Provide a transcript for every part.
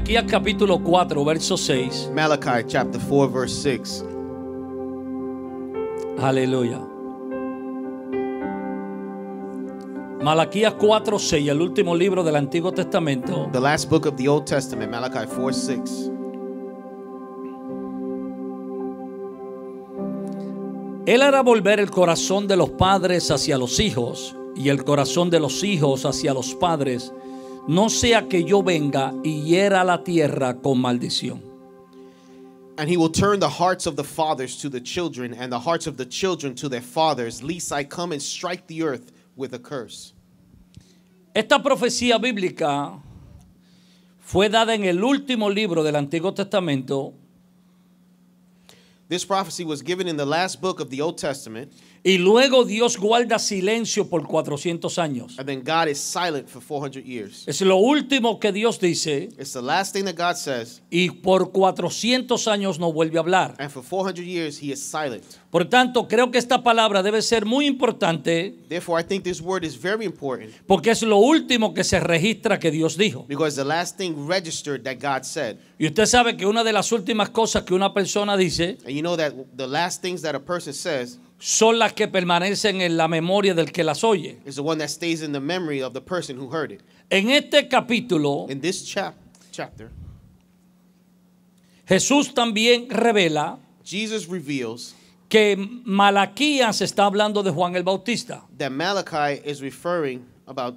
Malaquías capítulo 4, verso 6. Malachi chapter 4, verse 6. Aleluya. Malaquías 4, 6, el último libro del Antiguo Testamento. The last book of the Old Testament, Malachi 4, 6. Él hará volver el corazón de los padres hacia los hijos y el corazón de los hijos hacia los padres, no sea que yo venga y hiera la tierra con maldición. And he will turn the hearts of the fathers to the children, and the hearts of the children to their fathers, lest I come and strike the earth with a curse. Esta profecía bíblica fue dada en el último libro del Antiguo Testamento. This prophecy was given in the last book of the Old Testament. Y luego Dios guarda silencio por 400 años. And then God is silent for 400 years. Es lo último que Dios dice. It's the last thing that God says. Y por 400 años no vuelve a hablar. And for 400 years he is silent. Por tanto, creo que esta palabra debe ser muy importante. Therefore, I think this word is very important. Porque es lo último que se registra que Dios dijo. Because the last thing registered that God said. Y usted sabe que una de las últimas cosas que una persona dice, And you know that the last things that a person says son las que permanecen en la memoria del que las oye. is the one that stays in the memory of the person who heard it. En este capítulo, In this chapter, Jesús también revela Jesus reveals que Malaquías está hablando de Juan el Bautista. that Malachi is referring about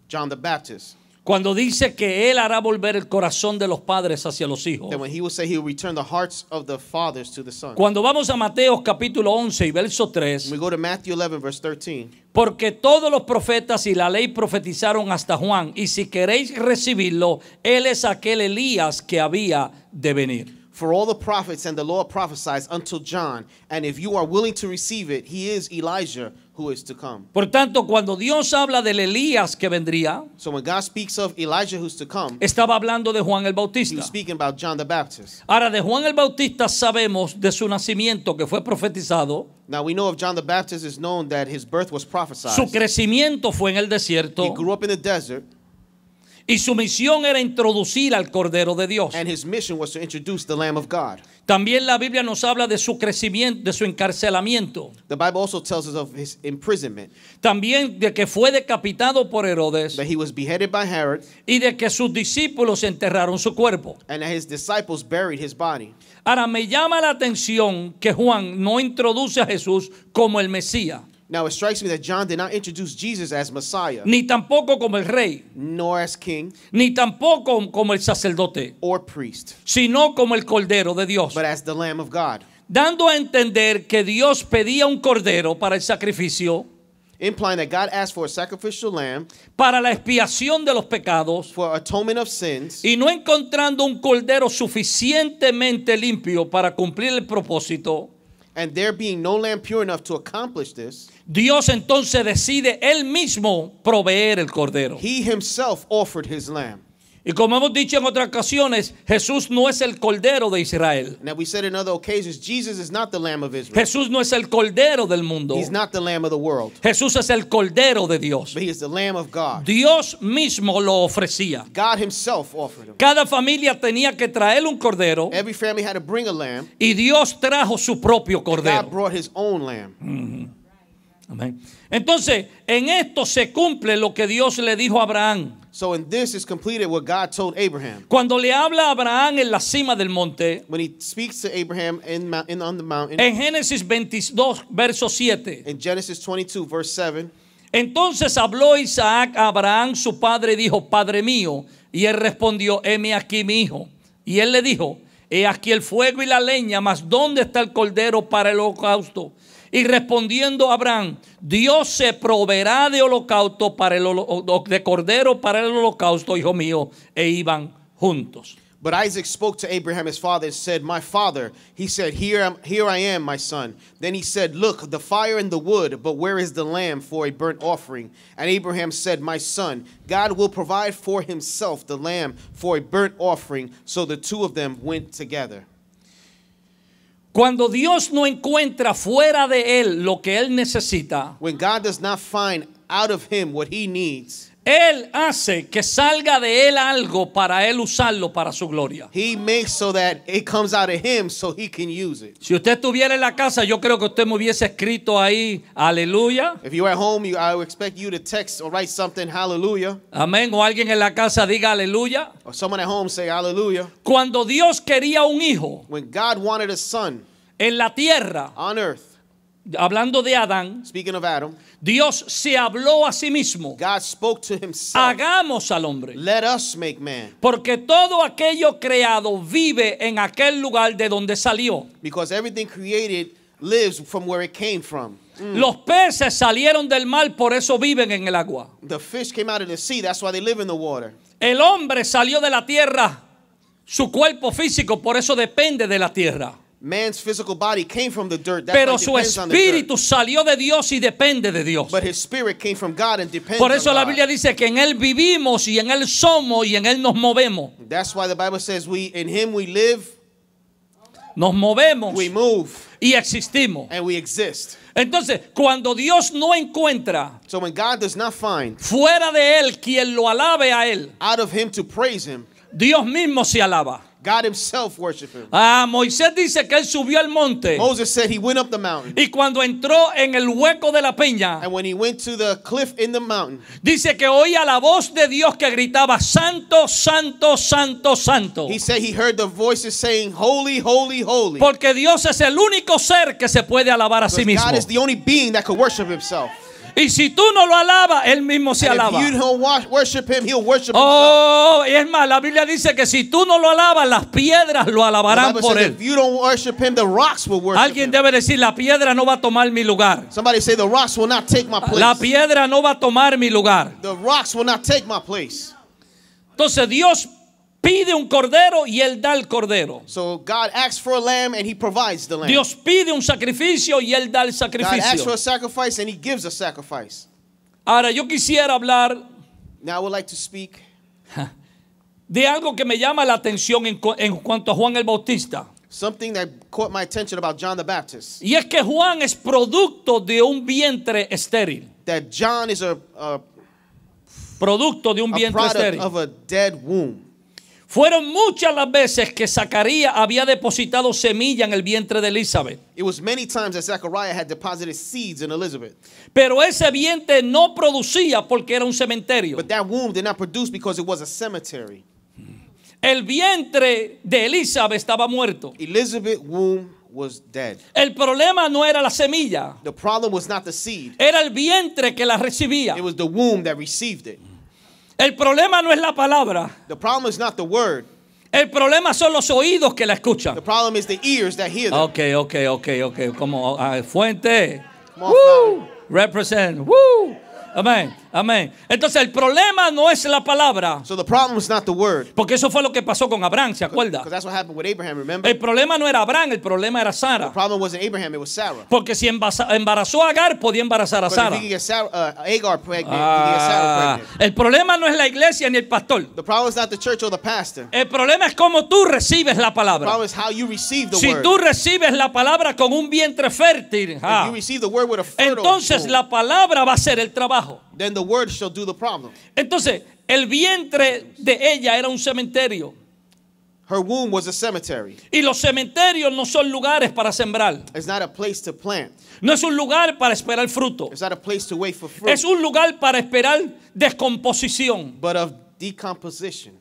John the Baptist. Cuando dice que él hará volver el corazón de los padres hacia los hijos. That when he will say he will return the hearts of the fathers to the sons. Cuando vamos a Mateo capítulo 11 y verso 3. When we go to Matthew 11 verse 13. Porque todos los profetas y la ley profetizaron hasta Juan. Y si queréis recibirlo, él es aquel Elías que había de venir. For all the prophets and the law prophesies until John, and if you are willing to receive it, he is Elijah who is to come. Por tanto, cuando Dios habla del Elías que vendría, So when God speaks of Elijah who's to come, estaba hablando de Juan el he Bautista. was speaking about John the Baptist. Ahora, de Juan el Bautista sabemos de su nacimiento que fue profetizado. Now we know of John the Baptist is known that his birth was prophesied. Su crecimiento fue en el He desierto. grew up in the desert, Y su misión era introducir al Cordero de Dios. and his mission was to introduce the Lamb of God. También la Biblia nos habla de su crecimiento, de su encarcelamiento. The Bible also tells us of his imprisonment, También de que fue decapitado por Herodes that he was beheaded by Herod, y de que sus discípulos enterraron su cuerpo. and that his disciples buried his body. Ahora me llama la atención que Juan no introduce a Jesús como el Mesías, Now it strikes me that John did not introduce Jesus as Messiah, ni tampoco como el rey, nor as king ni tampoco como el sacerdote, or priest, sino como el Cordero de Dios, but as the Lamb of God, dando a entender que Dios pedía un cordero para el sacrificio, implying that God asked for a sacrificial lamb para la expiación de los pecados, for atonement of sins, y no encontrando un cordero suficientemente limpio para cumplir el propósito. and there being no lamb pure enough to accomplish this, Dios entonces decide él mismo proveer el cordero. he himself offered his lamb. Y como hemos dicho en otras ocasiones, Jesús no es el cordero de Israel. And that we said in other occasions, Jesus is not the Lamb of Israel. Jesús no es el cordero del mundo. He's not the Lamb of the world, Jesús es el cordero de Dios. but he is the Lamb of God. Dios mismo lo ofrecía. God himself offered him. Cada familia tenía que traer un cordero Every family had to bring a lamb. y Dios trajo su propio God cordero. brought his own lamb. Amén. Entonces, en esto se cumple lo que Dios le dijo a Abraham. So in this is completed what God told Abraham. Cuando le habla a Abraham en la cima del monte, When he speaks to Abraham on the mountain, en Génesis 22, verso 7. in Genesis 22, verse 7, Entonces habló Isaac a Abraham su padre y dijo: Padre mío. Y él respondió: heme aquí mi hijo. Y él le dijo: he aquí el fuego y la leña, mas ¿dónde está el cordero para el holocausto? Y respondiendo Abraham: Dios se proveerá de holocausto para de cordero para el holocausto, hijo mío. E iban juntos. But Isaac spoke to Abraham his father and said, My father. He said, Here I am, my son. Then he said, Look, the fire and the wood, but where is the lamb for a burnt offering? And Abraham said, My son, God will provide for himself the lamb for a burnt offering. So the two of them went together. Cuando Dios no encuentra fuera de él lo que él necesita, When God does not find out of him what he needs, Él hace que salga de él algo para él usarlo para su gloria. He makes so that it comes out of him so he can use it. Si usted estuviera en la casa, yo creo que usted me hubiese escrito ahí, aleluya. If you're at home, I would expect you to text or write something, hallelujah. Amén. O alguien en la casa diga aleluya. Or someone at home say hallelujah. Cuando Dios quería un hijo When God wanted a son en la tierra, on earth, hablando de Adán, speaking of Adam, Dios se habló a sí mismo. God spoke to himself. Hagamos al hombre. Let us make man. Porque todo aquello creado vive en aquel lugar de donde salió. Because everything created lives from where it came from. Los peces salieron del mar, por eso viven en el agua. The fish came out of the sea, that's why they live in the water. El hombre salió de la tierra, su cuerpo físico, por eso depende de la tierra. Man's physical body came from the dirt. That's Pero why it su depends on the dirt. espíritu salió de Dios y depende de Dios. But his spirit came from God and depends Por eso on la God. Biblia dice que en Él vivimos y en Él somos y en Él nos movemos. That's why the Bible says in him we live, Nos movemos we move, y existimos. and we exist. Entonces, cuando Dios no encuentra So when God does not find fuera de Él quien lo alabe a Él, out of him to praise him, Dios mismo se alaba. God himself worship him. Moisés dice que él subió al monte Moses said he went up the mountain. y cuando entró en el hueco de la peña, And when he went to the cliff in the mountain, dice que oía la voz de Dios que gritaba, Santo, Santo, Santo, Santo. he said he heard the voices saying, Holy, holy, holy. Porque Dios es el único ser que se puede alabar a sí Because mismo. God is the only being that could worship himself. Y si tú no lo alabas, Él mismo se And alaba. if you don't worship him, he'll worship himself. Oh, y es más, la Biblia dice que si tú no lo alabas, las piedras lo The alabarán Bible por says Él. if you don't worship him, the rocks will worship Alguien him. debe decir, la piedra no va a tomar mi lugar. Somebody say the rocks will not take my place. La piedra no va a tomar mi lugar. The rocks will not take my place. Entonces Dios pide un cordero y Él da el cordero. So God asks for a lamb and he provides the lamb. Dios pide un sacrificio y Él da el God asks for sacrificio. a sacrifice and he gives a sacrifice. Ahora yo quisiera hablar Now I would like to speak de algo que me llama la atención en cuanto a Juan el Bautista. something that caught my attention about John the Baptist. Y es que Juan es producto de un vientre estéril. That John is a Producto de un vientre product estéril. of a dead womb. Fueron muchas las veces que Zacarías había depositado semilla en el vientre de Elizabeth. It was many times that Zechariah had deposited seeds in Elizabeth. Pero ese vientre no producía porque era un cementerio. But that womb did not produce because it was a cemetery. El vientre de Elizabeth estaba muerto. Elizabeth's womb was dead. El problema no era la semilla, The problem was not the seed. era el vientre que la recibía. It was the womb that received it. El problema no es la palabra, The problem is not the word. el problema son los oídos que la escuchan. The problem is the ears that hear them. Ok. Como fuente. Come on, Father. Represent. Woo. Amén. Entonces el problema no es la palabra, So the problem is not the word. porque eso fue lo que pasó con Abraham, ¿se acuerda? Because that's what happened with Abraham, remember? El problema no era Abraham, el problema era The Sara. problem wasn't Abraham, it was Sarah. Porque si embarazó a Agar, podía embarazar a But if Sara. he could get Hagar pregnant, he could get Sarah pregnant. El problema no es la iglesia ni el pastor. The problem is not the church or the pastor. El problema es cómo tú recibes la The palabra. problem is how you receive the Si word. tú recibes la palabra con un vientre fértil, If you receive the word with a fertile entonces womb, la palabra va a ser el trabajo. then the word shall do the problem. Entonces, el vientre de ella era un cementerio. Her womb was a cemetery. Y los cementerios no son lugares para sembrar. It's not a place to plant. No es un lugar para esperar fruto. It's not a place to wait for fruit, Es un lugar para esperar descomposición. but of decomposition.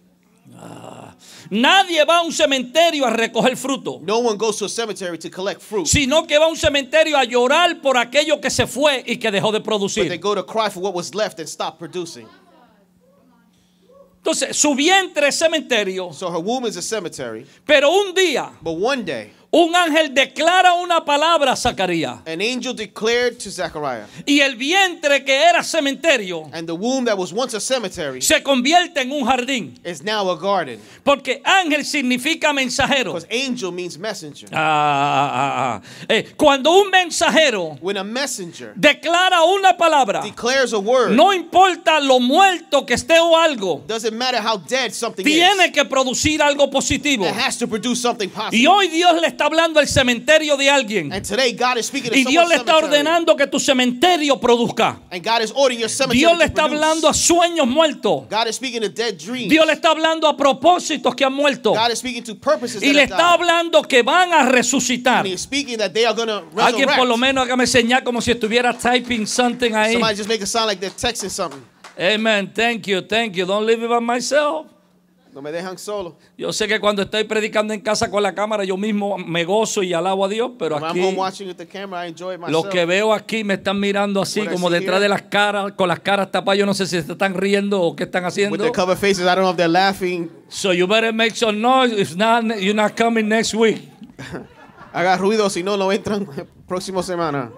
Nadie va a un cementerio a recoger fruto, No one goes to a cemetery to collect fruit, sino que va a un cementerio a llorar por aquello que se fue y que dejó de but they producir. go to cry for what was left and stop producing. Entonces, su vientre es cementerio, So her womb is a cemetery, pero un día but one day un ángel declara una palabra a Zacarías. an angel declared to Zechariah, Y el vientre que era cementerio and the womb that was once a cemetery se convierte en un jardín. is now a garden. Porque ángel significa mensajero. Because angel means messenger. Cuando un mensajero When a messenger declara una palabra, declares a word, no importa lo muerto que esté o algo, doesn't matter how dead something tiene is, que producir algo positivo. it has to produce something Y positive. hoy Dios le está está hablando al cementerio de alguien. And today God is speaking to Y Dios someone's le está cemetery. ordenando que tu cementerio produzca. And God is ordering your cemetery Dios le to está produce. hablando a sueños muertos. God is speaking to dead dreams. Dios le está hablando a propósitos que han muerto. God is speaking to purposes Y that le have está died. hablando que van a resucitar. And He is speaking that they are going to Alguien por lo resurrect. menos hágame señal como si estuviera typing something ahí. Somebody just make it sound like they're texting something. Amen. Thank you. Don't leave it by myself. No me dejan solo. Yo sé que cuando estoy predicando en casa con la cámara yo mismo me gozo y alabo a Dios, pero When I'm aquí home watching with the camera, I enjoy it los myself. que veo aquí me están mirando así What I como see detrás here. de las caras, con las caras tapadas. Yo no sé si se están riendo o qué están With haciendo. their cover faces, I don't know if they're laughing. So you better make some noise. If not, you're not coming next week. Haga ruido, si no, no entran próxima semana.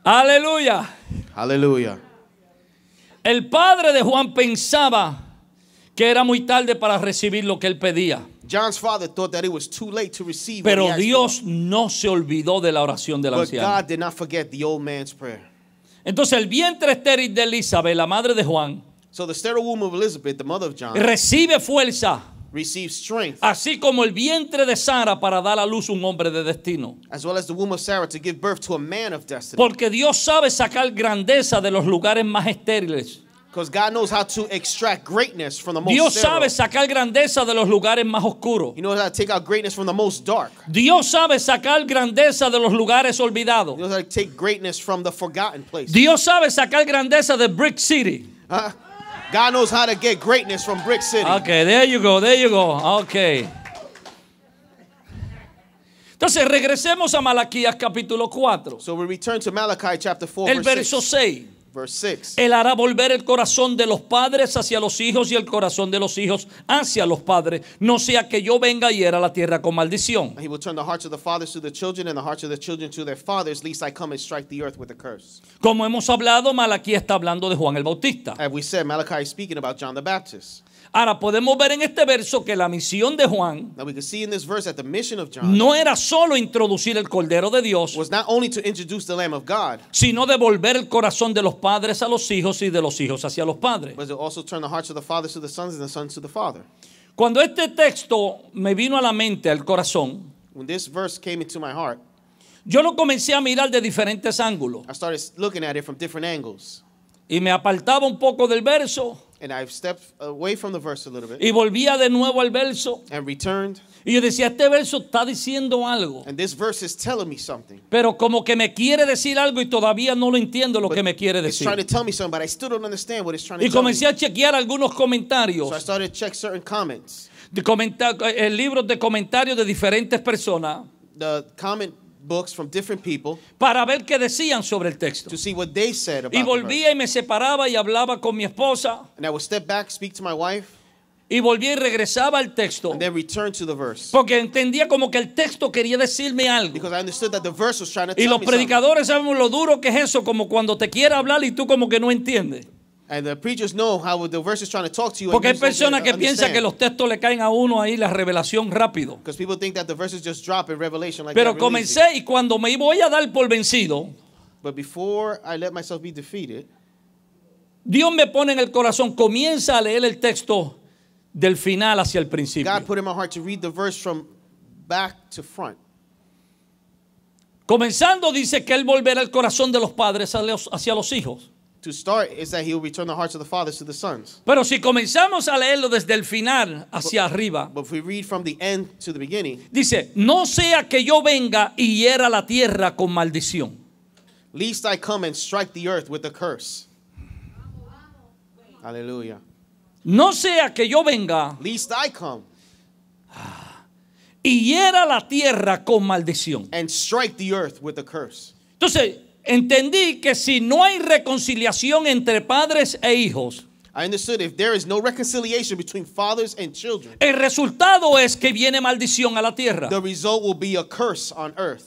Aleluya. Hallelujah. El padre de Juan pensaba que era muy tarde para recibir lo que él pedía. John's father thought that it was too late to receive what Pero he asked Dios no se olvidó de la oración del for. But anciano. God did not forget the old man's prayer. Entonces el vientre estéril de Elizabeth, la madre de Juan, So the sterile womb of Elizabeth, the mother of John, recibe fuerza, received strength, así como el vientre de Sara para dar a luz un hombre de destino. as well as the womb of Sarah to give birth to a man of destiny. Porque Dios sabe sacar grandeza de los lugares más estériles. Because God knows how to extract greatness from the most Dios sterile. sabe sacar grandeza de los lugares más oscuros. He knows how to take out greatness from the most dark. Dios sabe sacar grandeza de los lugares olvidados. He knows how to take greatness from the forgotten place. Dios sabe sacar grandeza de Brick City. God knows how to get greatness from Brick City. Okay, there you go. Okay. Entonces regresemos a Malaquías capítulo 4. So we return to Malachi chapter 4, El verse verso 6. 6. Verse 6. Él hará volver el corazón de los padres hacia los hijos y el corazón de los hijos hacia los padres. No sea que yo venga y hiera la tierra con maldición. He will turn the hearts of the fathers to the children and the hearts of the children to their fathers, lest I come and strike the earth with a curse. Como hemos hablado, Malaquías está hablando de Juan el Bautista. As we said, Malachi is speaking about John the Baptist. Ahora podemos ver en este verso que la misión de Juan Now we can see in this verse that the mission of John no era solo introducir el Cordero de Dios, was not only to introduce the Lamb of God, sino devolver el corazón de los padres a los hijos y de los hijos hacia los padres. but to also turn the hearts of the fathers to the sons and the sons to the father. Cuando este texto me vino a la mente, al corazón, When this verse came into my heart, yo lo comencé a mirar de diferentes ángulos I started looking at it from different angles. y me apartaba un poco del verso And I've stepped away from the verse a little bit y volvía de nuevo al verso. and returned. Y yo decía, este verso está diciendo algo, And this verse is telling me something. pero como que me quiere decir algo y todavía no lo entiendo lo But que me quiere it's trying to decir. tell me something, but I still don't understand what it's trying to Y tell me. comencé a chequear algunos comentarios, So I started to check certain comments. libros de comentarios de diferentes personas The comment books from different people para ver qué decían sobre el texto. to see what they said about Y the verse. volvía y me separaba y hablaba con mi esposa And I would step back, speak to my wife, y volvía y regresaba al texto. and then return to the verse. Porque entendía como que el texto quería decirme algo. Because I understood that the verse was trying to Y tell los me something. predicadores sabemos lo duro que es eso, como cuando te quiere hablar y tú como que no entiendes. And the preachers know how the verse is trying to talk to you. Porque hay personas que piensan que los textos le caen a uno ahí la revelación rápido. Because people think that the verses just drop in Revelation like Pero that really easy. comencé y cuando me voy a dar por vencido, But before I let myself be defeated, Dios me pone en el corazón, comienza a leer el texto del final hacia el principio. God put in my heart to read the verse from back to front. Comenzando dice que Él volverá el corazón de los padres hacia los hijos. To start is that he will return the hearts of the fathers to the sons. Pero si comenzamos a leerlo desde el final hacia arriba, But if we read from the end to the beginning, dice, no sea que yo venga y hiera la tierra con maldición. lest I come and strike the earth with a curse. Hallelujah. No sea que yo venga Lest I come y hiera la tierra con maldición. and strike the earth with a curse. Entonces, entendí que si no hay reconciliación entre padres e hijos, I understood if there is no reconciliation between fathers and children, el resultado es que viene maldición a la tierra. the result will be a curse on earth.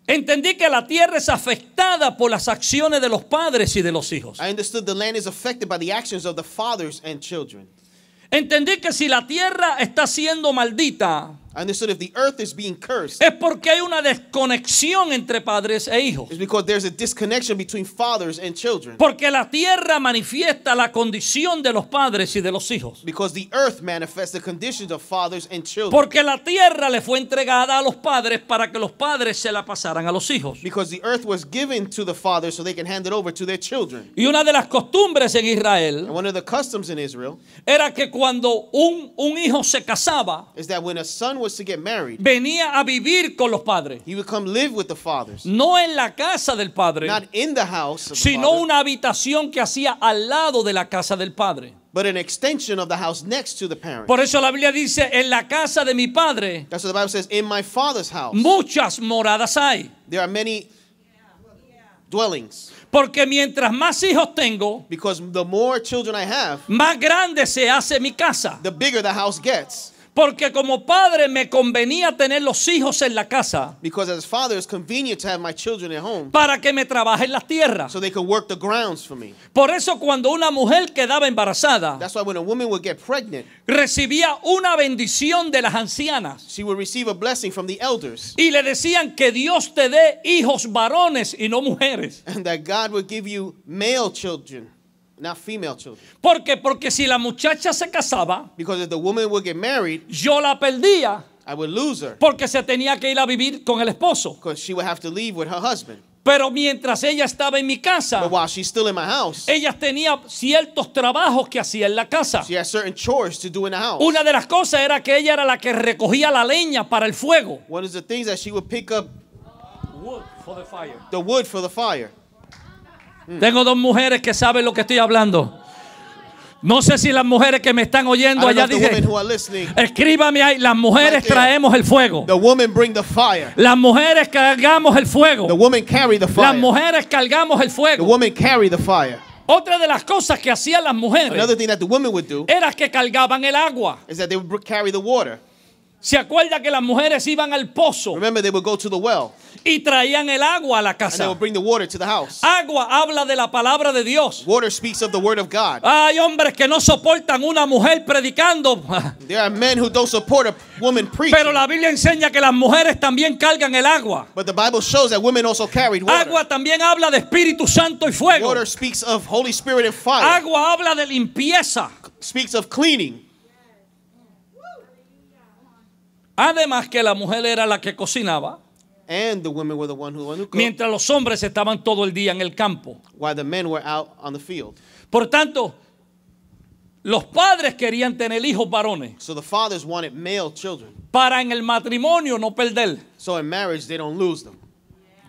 Entendí que la tierra es afectada por las acciones de los padres y de los hijos. I understood the land is affected by the actions of the fathers and children. Entendí que si la tierra está siendo maldita, I understood if the earth is being cursed, es porque hay una desconexión entre padres e hijos. it's because there's a disconnection between fathers and children. Porque la tierra manifiesta la condición de los padres y de los hijos. Because the earth manifests the conditions of fathers and children. Porque la tierra le fue entregada a los padres para que los padres se la pasaran a los hijos. Because the earth was given to the fathers so they can hand it over to their children. Y una de las costumbres en And Israel one of the customs in Israel era que cuando un hijo se casaba, is that when a son was to get married, venía a vivir con los padres. he would come live with the fathers. No en la casa del padre, Not in the house of the sino father, una habitación que hacía al lado de la casa del padre. but an extension of the house next to the parent. Por eso la Biblia dice, en la casa de mi padre That's what the Bible says, in my father's house muchas moradas hay. there are many dwellings. Porque mientras más hijos tengo, Because the more children I have, más grande se hace mi casa. the bigger the house gets. Porque como padre me convenía tener los hijos en la casa Because as father, it's convenient to have my children at home para que me trabajen las tierras. so they can work the grounds for me. Por eso cuando una mujer quedaba embarazada, That's why when a woman would get pregnant, recibía una bendición de las ancianas. she would receive a blessing from the elders. Y le decían que Dios te dé hijos varones y no mujeres. And that God would give you male children, not female children. ¿Por qué? Porque si la muchacha se casaba, Because if the woman would get married, yo la perdía I would lose her. porque se tenía que ir a vivir con el esposo. Because she would have to leave with her husband. Pero mientras ella estaba en mi casa, But while she's still in my house, ella tenía ciertos trabajos que hacía en la casa. she has certain chores to do in the house. Una de las cosas era que ella era la que recogía la leña para el fuego. One of the things that she would pick up Wood for the fire. the wood for the fire. Tengo dos mujeres que saben lo que estoy hablando. No sé si las mujeres que me están I oyendo don't know allá if the women dicen, who are listening, escríbame ahí, las mujeres Right there. traemos el fuego. the women bring the fire. Las mujeres cargamos el fuego. The women carry the Las fire. mujeres cargamos el The fuego. women carry the fire. Otra de las cosas que hacían las mujeres Another thing that the women would do era que cargaban el agua. is that they would carry the water. ¿Se acuerda que las mujeres iban al pozo Remember, they would go to the well y traían el agua a la and they casa? would bring the water to the house. Agua habla de la palabra de Dios. Water speaks of the word of God. Hay hombres que no soportan una mujer predicando, There are men who don't support a woman preaching. pero la Biblia enseña que las mujeres también cargan el agua. But the Bible shows that women also carried water. Agua también habla de Espíritu Santo y fuego. Water speaks of Holy Spirit and fire. Agua habla de limpieza. Speaks of cleaning. Además que la mujer era la que cocinaba, And the women were the one who cooked, mientras los hombres estaban todo el día en el campo. while the men were out on the field. Por tanto, los padres querían tener hijos varones So the fathers wanted male children. para en el matrimonio no perder. So in marriage, they don't lose them.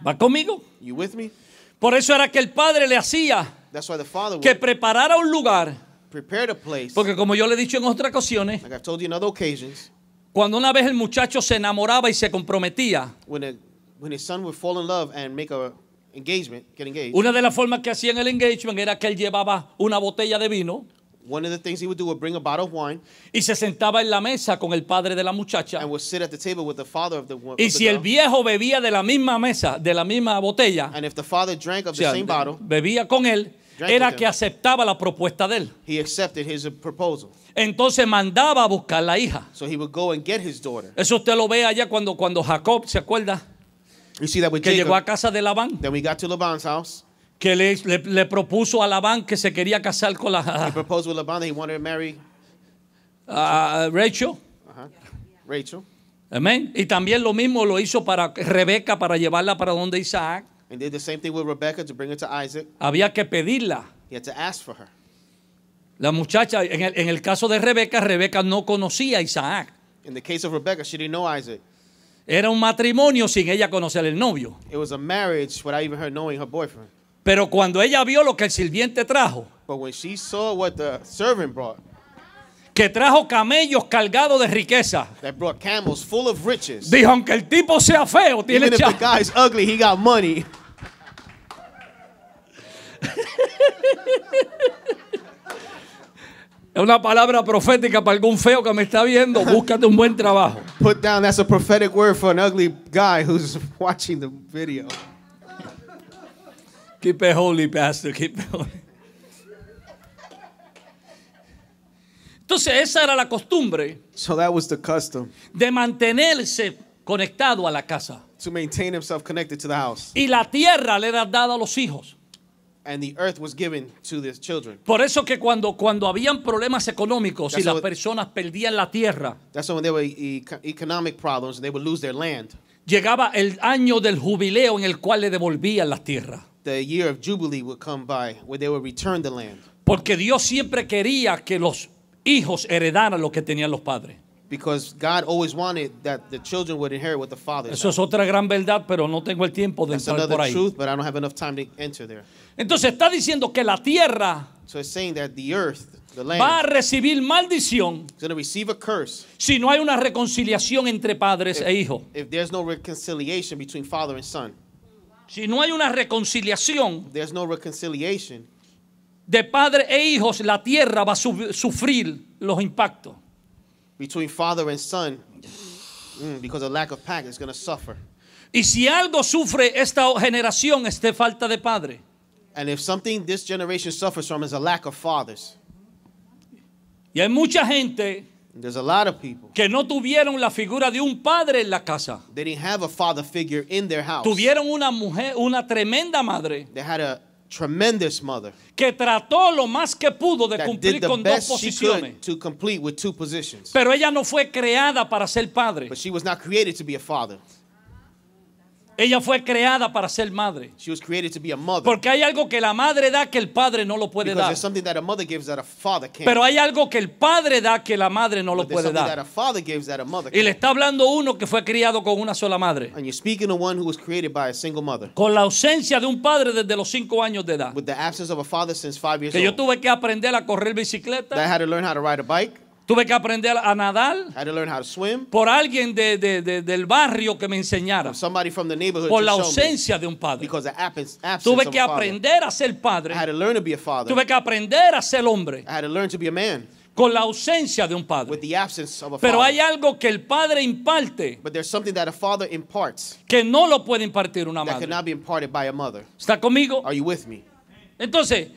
¿Va conmigo? You with me? Por eso era que el padre le hacía That's why the father que would preparara un lugar. prepare a place. Porque como yo le he dicho en otras ocasiones, Like I've told you on other occasions, cuando una vez el muchacho se enamoraba y se comprometía, when his son would fall in love and make a engagement, get engaged, una de las formas que hacían el engagement era que él llevaba una botella de vino one of the things he would do would bring a bottle of wine y se sentaba en la mesa con el padre de la muchacha. and would sit at the table with the father of the Y si el viejo bebía de la misma mesa, de la misma botella, and if the father drank of o sea, the same bottle, bebía con él, Drank era with que him. aceptaba la propuesta de él. he accepted his proposal. Entonces mandaba a buscar la hija. So he would go and get his daughter. Eso usted lo ve allá cuando Jacob, ¿se acuerda? You see that with Que llegó a Jacob. casa de Labán, Then we got to Laban's house. que le propuso a Labán que se quería casar con He proposed with Laban that he wanted to marry a Rachel. Rachel. Amén. Y también lo mismo lo hizo para Rebeca, para llevarla para donde Isaac. And did the same thing with Rebecca to bring her to Isaac. Había que pedirla. He had to ask for her. La muchacha, en el caso de Rebeca, Rebeca no conocía a Isaac. In the case of Rebecca, she didn't know Isaac. Era un matrimonio sin ella conocer el novio. It was a marriage without even her knowing her boyfriend. Pero cuando ella vio lo que el sirviente trajo, But when she saw what the servant brought, que trajo camellos cargados de riqueza, that brought camels full of riches, dijo, aunque el tipo sea feo, tiene even if the chavo. guy's ugly, he got money. Es una palabra profética para algún feo que me está viendo. Búscate un buen trabajo. Put down, that's a prophetic word for an ugly guy who's watching the video. Keep it holy, pastor. Keep it holy. Entonces esa era la costumbre So that was the custom, de mantenerse conectado a la casa. to maintain himself connected to the house. Y la tierra le era dada a los hijos. And the earth was given to the children. Por eso que cuando habían problemas económicos y That's las what- personas perdían la tierra, That's when there were economic problems and they would lose their land. llegaba el año del jubileo en el cual le devolvían las tierras. The year of Jubilee would come by where they would return the land. Porque Dios siempre quería que los hijos heredaran lo que tenían los padres. Because God always wanted that the children would inherit what the fathers Eso had. es otra gran verdad, pero no tengo el tiempo de That's entrar por another ahí. truth, but I don't have enough time to enter there. Entonces está diciendo que la tierra So it's saying that the earth, the land, va a recibir maldición is going to receive a curse si no hay una reconciliación entre padres e hijos. if there's no reconciliation between father and son. Si no hay una reconciliación If there's no reconciliation, de padre e hijos, la tierra va a sufrir los impactos. between father and son, because of lack of pact, it's going to suffer. Y si algo sufre esta generación es de falta de padre. And if something this generation suffers from is a lack of fathers, Y hay mucha gente there's a lot of people, que no tuvieron la figura de un padre en la casa. they didn't have a father figure in their house. Tuvieron una mujer, una tremenda madre They had a tremendous mother que trató lo más que pudo de that cumplir did the con dos best she posiciones. could to complete with two positions. Pero ella no fue creada para ser padre. But she was not created to be a father. Ella fue creada para ser madre. She was created to be a mother. Porque hay algo que la madre da que el padre no lo puede Because dar. there's something that a mother gives that a father can't. Pero hay algo que el padre da que la madre no lo But there's puede something that dar. a father gives that a mother Y le can't. está hablando uno que fue criado con una sola madre. And you're speaking to one who was created by a single mother, Con la ausencia de un padre desde los 5 años de edad. with the absence of a father since 5 years Que yo old. tuve que aprender a correr That I bicicleta. had to learn how to ride a bike. Tuve que aprender a nadar. I had to learn how to swim. Por alguien del barrio que me enseñara. Somebody from the neighborhood Por to la show me. ausencia de un padre. Because the absence Tuve of que a father. aprender a ser I padre. had to learn to be a father. Tuve que aprender a ser hombre. I had to learn to be a man Con la ausencia de un with padre. the absence of a Pero hay father. algo que el padre imparte But there's something that a father imparts que no lo puede impartir una that madre. cannot be imparted by a mother. ¿Está conmigo? Are you with me? Entonces,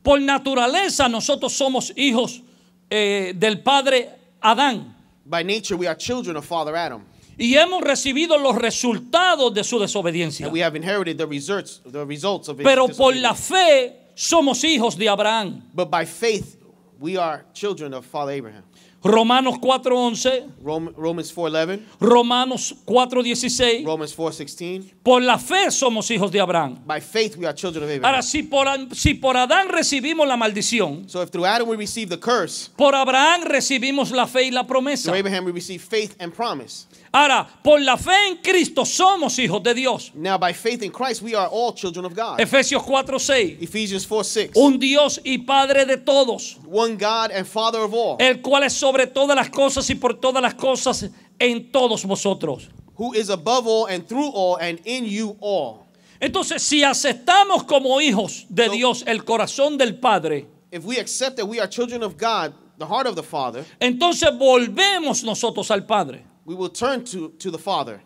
por naturaleza nosotros somos hijos del padre Adán. By nature, we are children of Father Adam. Y hemos recibido los resultados de su desobediencia. And we have inherited the results of his Pero por la disobedience. fe somos hijos de Abraham. But by faith, we are children of Father Abraham. Romanos 4:11, Romans 4:11, Romanos 4:16. Romans 4:16. Por la fe somos hijos de Abraham. By faith, we are children of Ahora, Abraham. si por Adán recibimos la maldición, So if through Adam we receive the curse, por Abraham recibimos la fe y la promesa. through Abraham we receive faith and promise. Ahora, por la fe en Cristo somos hijos de Dios. Now, by faith in Christ, we are all children of God. Efesios 4:6. Ephesians 4:6. Un Dios y Padre de todos, One God and Father of all, el cual es sobre todas las cosas y por todas las cosas en todos vosotros. who is above all and through all and in you all. Entonces, si aceptamos como hijos de Dios el corazón del Padre, If we accept that we are children of God, the heart of the Father, entonces volvemos nosotros al Padre. we will turn to the Father.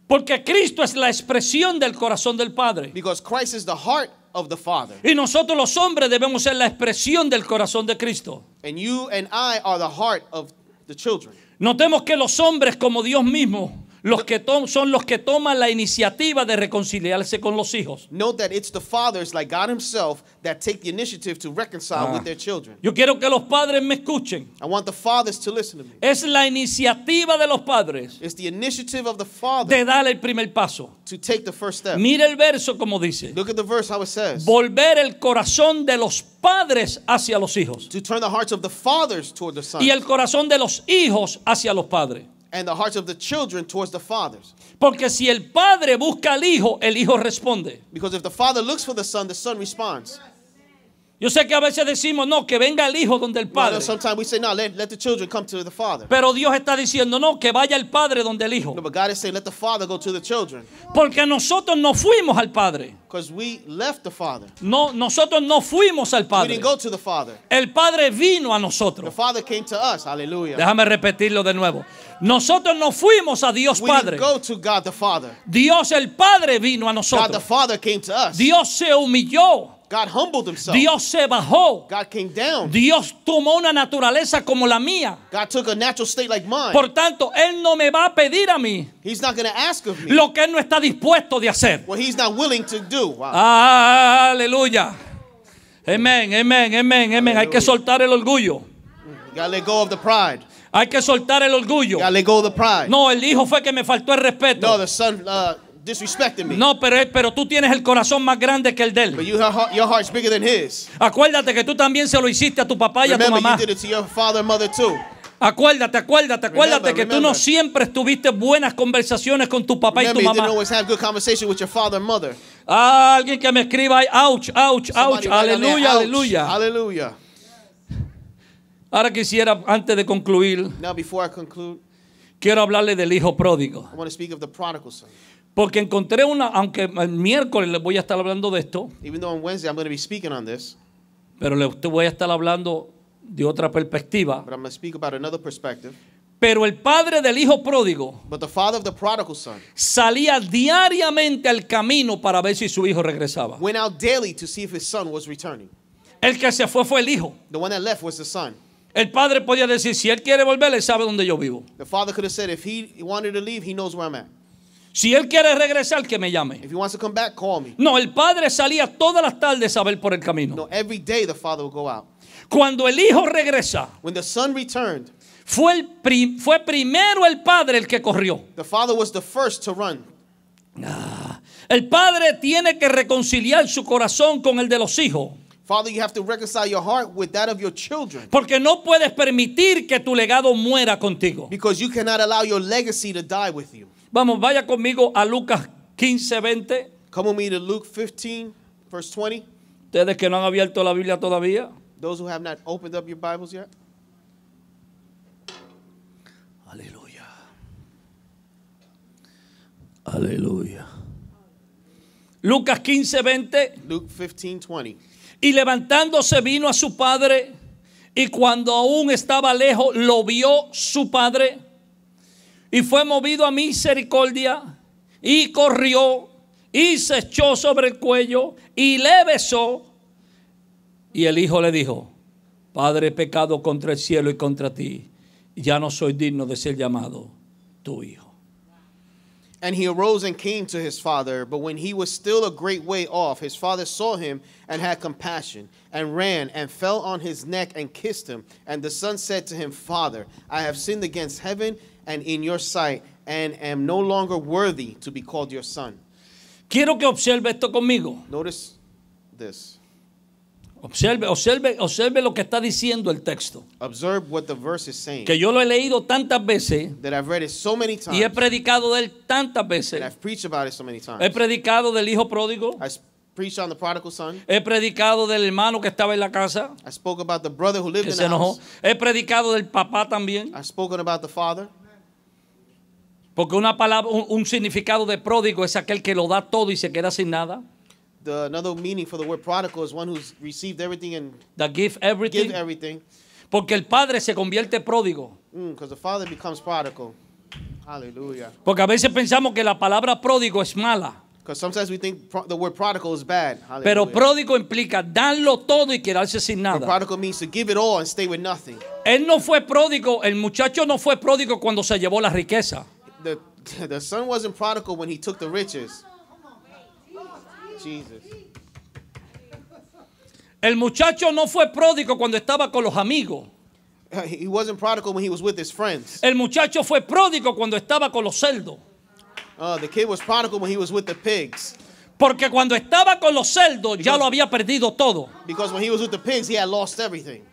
Porque Cristo es la expresión del corazón del Padre. Because Christ is the heart of the Father. Y nosotros los hombres debemos ser la expresión del corazón de Cristo. And you and I are the heart of the children. Notemos que los hombres como Dios mismo son los que toman la iniciativa de reconciliarse con los hijos. Note that it's the fathers, like God himself, that take the initiative to reconcile with their children. Yo quiero que los padres me escuchen. I want the fathers to listen to me. Es la iniciativa de los padres It's the initiative of the father de dar el primer paso. to take the first step. Mira el verso como dice. Look at the verse, how it says. Volver el corazón de los padres hacia los hijos. To turn the hearts of the fathers toward the sons. Y el corazón de los hijos hacia los padres. And the hearts of the children towards the fathers. Porque si el padre busca al hijo, el hijo responde. Because if the father looks for the son responds. Yo sé que a veces decimos, no, que venga el hijo donde el padre. Sometimes we say, no, let the children come to the father. Pero Dios está diciendo, no, que vaya el padre donde el hijo. No, but God is saying, let the father go to the children. Porque nosotros no fuimos al padre. Because we left the father. No, nosotros no fuimos al We padre. didn't go to the father. El padre vino a The nosotros. father came to us. Hallelujah. Déjame repetirlo de nuevo. Nosotros no fuimos a Dios We Padre. didn't go to God the Father. Dios el Padre vino a God the nosotros. Father came to us. Dios se humilló God humbled himself. Dios se bajó. God came down. Dios tomó una naturaleza como la mía. God took a natural state like mine. Por tanto, Él no me va a pedir a mí He's not going to ask of me lo que Él no está dispuesto de hacer. what he's not willing to do. Wow. Aleluya. Amén, amén, amén, amén. Hay que soltar el orgullo. You got to let go of the pride. Hay que soltar el orgullo. You got to let go of the pride. No, el hijo fue que me faltó el No, respeto. the son disrespected me. No, pero tú tienes el corazón más grande que el de But él. your heart's bigger than his. Acuérdate que tú también se lo hiciste a tu papá y a tu Remember, mamá. you did it to your father and mother too. Acuérdate que tú no remember. siempre tuviste buenas conversaciones con tu papá y tu Remember, you didn't mamá. always have good conversation with your father and mother. Alguien que me escriba ahí, ouch, ouch, ouch, Somebody write down there, aleluya, ouch. aleluya. Hallelujah. Ahora quisiera, antes de concluir, Now, before I conclude, quiero hablarle del hijo pródigo. I want to speak of the prodigal son. Porque encontré aunque el miércoles les voy a estar hablando de esto, Even though on Wednesday I'm going to be speaking on this, pero les voy a estar hablando de otra perspectiva. but I'm going to speak about another perspective. Pero el padre del hijo pródigo But the father of the prodigal son salía diariamente al camino para ver si su hijo regresaba. went out daily to see if his son was returning. El que se fue el hijo. The one that left was the son. El padre podía decir, si él quiere volver, él sabe dónde yo vivo. The father could have said, if he wanted to leave, he knows where I'm at. Si él quiere regresar, que me llame. If he wants to come back, call me. No, el padre salía todas las tardes a ver por el camino. No, every day the father would go out. Cuando el hijo regresa, When the son returned, fue primero el padre el que corrió. the father was the first to run. El padre tiene que reconciliar su corazón con el de los hijos. Father, you have to reconcile your heart with that of your children. Porque no puedes permitir que tu legado muera contigo. Because you cannot allow your legacy to die with you. Vamos, vaya conmigo a Lucas 15:20. Come with me to Luke 15, verse 20. Ustedes que no han abierto la Biblia todavía. Those who have not opened up your Bibles yet. Aleluya. Aleluya. Lucas 15:20. Luke 15, 20. Y levantándose vino a su padre, y cuando aún estaba lejos, lo vio su padre, y fue movido a misericordia, y corrió, y se echó sobre el cuello, y le besó. Y el hijo le dijo, Padre, he pecado contra el cielo y contra ti, ya no soy digno de ser llamado tu hijo. And he arose and came to his father. But when he was still a great way off, his father saw him and had compassion, and ran and fell on his neck and kissed him. And the son said to him, Father, I have sinned against heaven and in your sight, and am no longer worthy to be called your son. Quiero que observe esto conmigo. Notice this. Observe lo que está diciendo el texto. Observe what the verse is saying. Que yo lo he leído tantas veces That I've read it so many times. y he predicado de él tantas And veces. I've preached about it so many times. He predicado del hijo pródigo. Preached on the prodigal son. He predicado del hermano que estaba en la casa, I spoke about the brother who lived que in se the enojó. house. He predicado del papá también. I've spoken about the father. Porque una palabra, un significado de pródigo es aquel que lo da todo y se queda sin nada. Another meaning for the word prodigal is one who's received everything and That give give everything. everything. Porque el padre se convierte pródigo. Because the father becomes prodigal. Hallelujah. Porque a veces pensamos que la palabra pródigo es mala. Because sometimes we think the word prodigal is bad. Hallelujah. Pero pródigo implica darlo todo y quedarse sin But nada. prodigal means to give it all and stay with nothing. Él no fue pródigo, el muchacho no fue pródigo cuando se llevó la riqueza. The son wasn't prodigal when he took the riches. Jesus. El muchacho no fue pródigo cuando estaba con los amigos. He wasn't prodigal when he was with his friends. El muchacho fue pródigo cuando estaba con los cerdos. The kid was prodigal when he was with the pigs. Porque cuando estaba con los cerdos ya lo había perdido todo. Because when he was with the pigs, he had lost everything.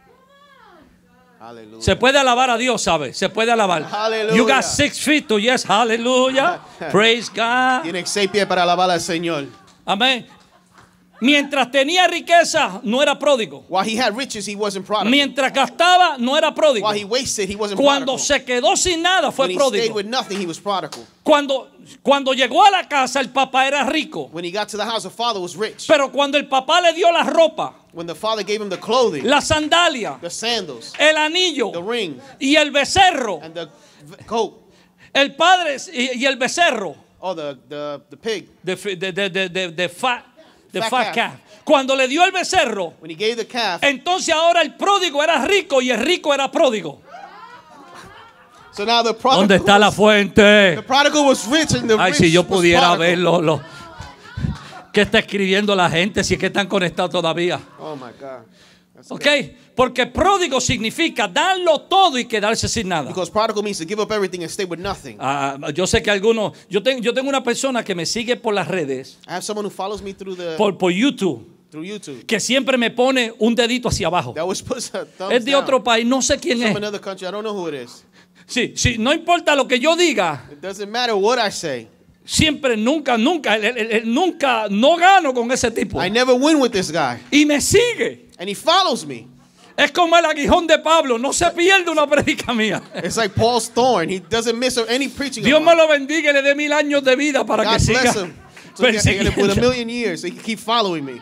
Hallelujah. Se puede alabar a Dios, ¿sabe? Se puede alabar. Hallelujah. You got 6 feet to yes, hallelujah. Praise God. Tiene 6 pies para alabar al Señor. Amén. Mientras tenía riqueza, no era pródigo. While he had riches, he wasn't prodigal. Mientras gastaba, no era pródigo. While he wasted, he wasn't Cuando prodigal. se quedó sin nada, fue When he stayed pródigo. with nothing, he was prodigal. Cuando llegó a la casa, el papá era rico. When he got to the house, the father was rich. Pero cuando el papá le dio la ropa, When the father gave him the clothing, la sandalia, the sandals, el anillo the ring, y el becerro, and the coat, el padre y el becerro the pig, de The Fat fat calf. calf. Cuando le dio el becerro, When he gave the calf, entonces ahora el pródigo era rico y el rico era pródigo. so now the ¿Dónde está la fuente? prodigal was rich and the Ay, rich si yo was pudiera prodigal. verlo. ¿Qué está escribiendo la gente? Si es que están conectados todavía. Oh my God. That's ¿Ok? good. Porque pródigo significa darlo todo y quedarse sin nada. Because prodigal means to give up everything and stay with nothing. Yo sé que algunos, yo tengo una persona que me sigue por las redes, I have someone who follows me through por YouTube, through YouTube. que siempre me pone un dedito hacia abajo. That always puts a thumbs Es de down. otro país, no sé quién From es. another country. I don't know who it is. Sí, no importa lo que yo diga, It doesn't matter what I say. siempre, nunca, no gano con ese tipo. I never win with this guy. Y me sigue. And he follows me. Es como el aguijón de Pablo, no se pierde una predica mía. It's like Paul's thorn. He doesn't miss any preaching. Dios of me mine. lo bendiga y le dé 1000 años de vida para God que siga bless him. So he can with a persiguiendo. million years, so he can keep following me.